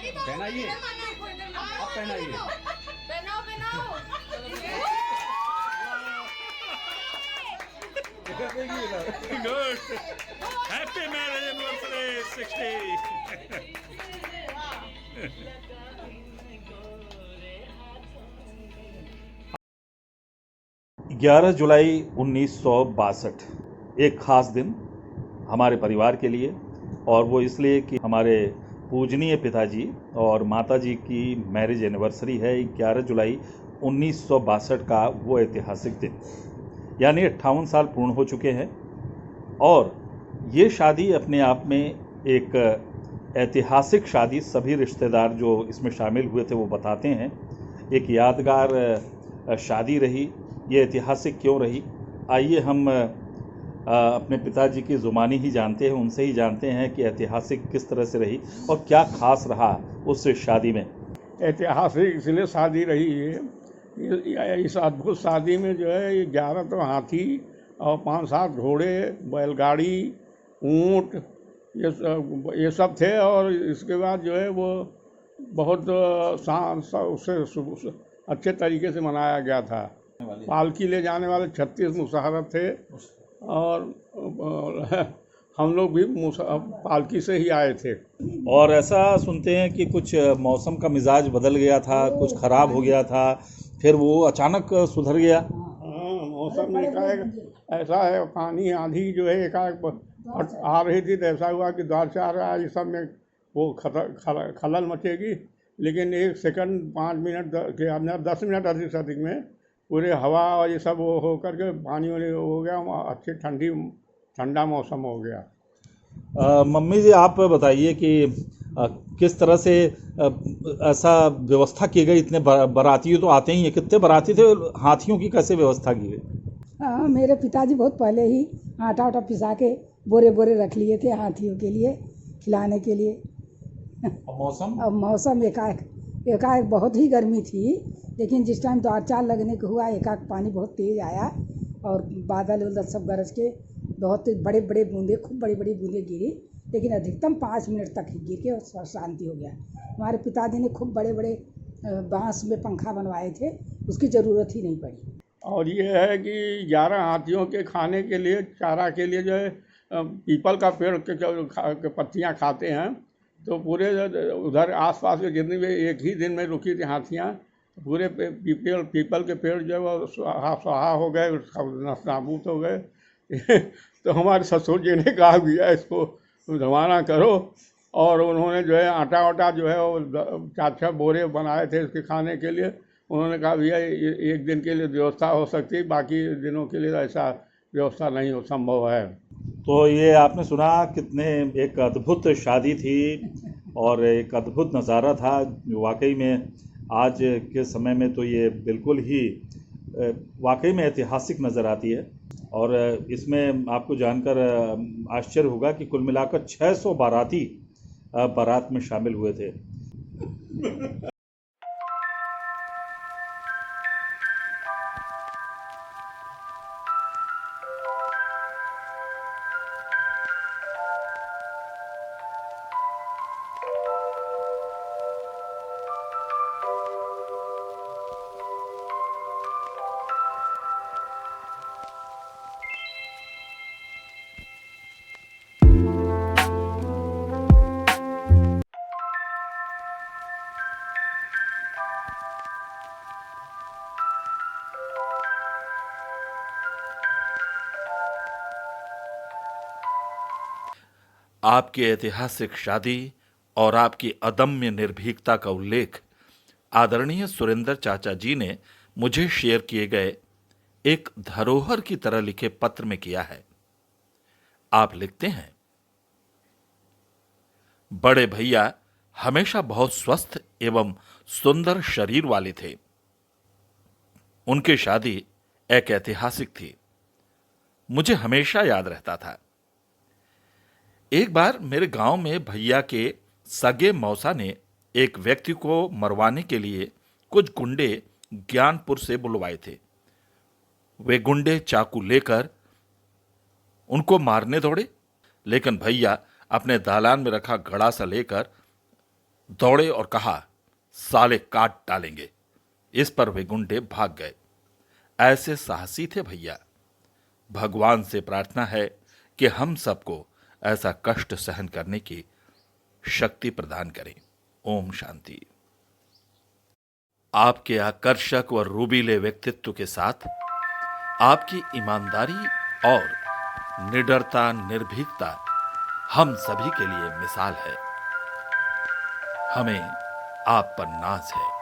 पहनाइए, आप पहनाइए। पहनाओ पहनाओ। Good. Happy marriage anniversary 60. 11 जुलाई 1962 एक ख़ास दिन हमारे परिवार के लिए, और वो इसलिए कि हमारे पूजनीय पिताजी और माताजी की मैरिज एनिवर्सरी है 11 जुलाई 1962 का वो ऐतिहासिक दिन। यानी 58 साल पूर्ण हो चुके हैं, और ये शादी अपने आप में एक ऐतिहासिक शादी, सभी रिश्तेदार जो इसमें शामिल हुए थे वो बताते हैं, एक यादगार शादी रही। ये ऐतिहासिक क्यों रही, आइए हम अपने पिताजी की ज़ुबानी ही जानते हैं, उनसे ही जानते हैं कि ऐतिहासिक किस तरह से रही और क्या खास रहा उस शादी में। ऐतिहासिक इसलिए शादी रही है, इस अद्भुत शादी में जो है 11 तो हाथी और 5-7 घोड़े, बैलगाड़ी, ऊँट, ये सब थे। और इसके बाद जो है वो बहुत उससे अच्छे तरीके से मनाया गया था। पालकी ले जाने वाले 36 मुसाफिर थे, और हम लोग भी पालकी से ही आए थे। और ऐसा सुनते हैं कि कुछ मौसम का मिजाज बदल गया था, कुछ ख़राब हो गया था, फिर वो अचानक सुधर गया। हाँ, मौसम में एकाएक ऐसा है, पानी आंधी जो है एकाएक आ रही थी, तो ऐसा हुआ कि 2-4 ये सब में वो खलल मचेगी, लेकिन 1 सेकंड 5 मिनट के अंदर 10 मिनट अधिक से अधिक में पूरे हवा और ये सब वो हो करके पानी वानी हो गया, अच्छी ठंडा मौसम हो गया। मम्मी जी, आप बताइए कि किस तरह से ऐसा व्यवस्था की गई। इतने बाराती तो आते ही हैं, कितने बाराती थे, हाथियों की कैसे व्यवस्था की गई? मेरे पिताजी बहुत पहले ही आटा वाटा पिसा के बोरे बोरे रख लिए थे हाथियों के लिए खिलाने के लिए। अब मौसम एकाएक बहुत ही गर्मी थी, लेकिन जिस टाइम 2-4 लगने को हुआ, एकाएक पानी बहुत तेज़ आया और बादल उदल सब गरज के बहुत बड़े बड़े बूंदे, खूब बड़ी बड़ी बूंदें गिरी, लेकिन अधिकतम 5 मिनट तक ही गिर के और शांति हो गया। हमारे पिताजी ने खूब बड़े बड़े बांस में पंखा बनवाए थे, उसकी ज़रूरत ही नहीं पड़ी। और ये है कि 11 हाथियों के खाने के लिए, चारा के लिए जो है पीपल का पेड़ के पत्तियाँ खाते हैं, तो पूरे उधर आसपास के जितनी भी एक ही दिन में रुकी थी हाथियाँ, पूरे पीपल के पेड़ जो है वो सुहा हो गए, नाबूद हो गए। तो हमारे ससुर जी ने कहा भैया इसको रवाना करो, और उन्होंने जो है आटा वाटा जो है वो 4-6 बोरे बनाए थे इसके खाने के लिए। उन्होंने कहा भैया एक दिन के लिए व्यवस्था हो सकती है, बाकी दिनों के लिए ऐसा व्यवस्था नहीं हो संभव है। तो ये आपने सुना, कितने एक अद्भुत शादी थी और एक अद्भुत नज़ारा था। वाकई में आज के समय में तो ये बिल्कुल ही वाकई में ऐतिहासिक नज़र आती है। और इसमें आपको जानकर आश्चर्य होगा कि कुल मिलाकर 600 बाराती बारात में शामिल हुए थे। आपकी ऐतिहासिक शादी और आपकी अदम्य निर्भीकता का उल्लेख आदरणीय सुरेंद्र चाचा जी ने मुझे शेयर किए गए एक धरोहर की तरह लिखे पत्र में किया है। आप लिखते हैं, बड़े भैया हमेशा बहुत स्वस्थ एवं सुंदर शरीर वाले थे। उनकी शादी एक ऐतिहासिक थी, मुझे हमेशा याद रहता था। एक बार मेरे गांव में भैया के सगे मौसा ने एक व्यक्ति को मरवाने के लिए कुछ गुंडे ज्ञानपुर से बुलवाए थे। वे गुंडे चाकू लेकर उनको मारने दौड़े, लेकिन भैया अपने दालान में रखा घड़ा सा लेकर दौड़े और कहा, साले काट डालेंगे। इस पर वे गुंडे भाग गए। ऐसे साहसी थे भैया। भगवान से प्रार्थना है कि हम सबको ऐसा कष्ट सहन करने की शक्ति प्रदान करें। ओम शांति। आपके आकर्षक व रूबीले व्यक्तित्व के साथ आपकी ईमानदारी और निडरता, निर्भीकता हम सभी के लिए मिसाल है। हमें आप पर नाज है।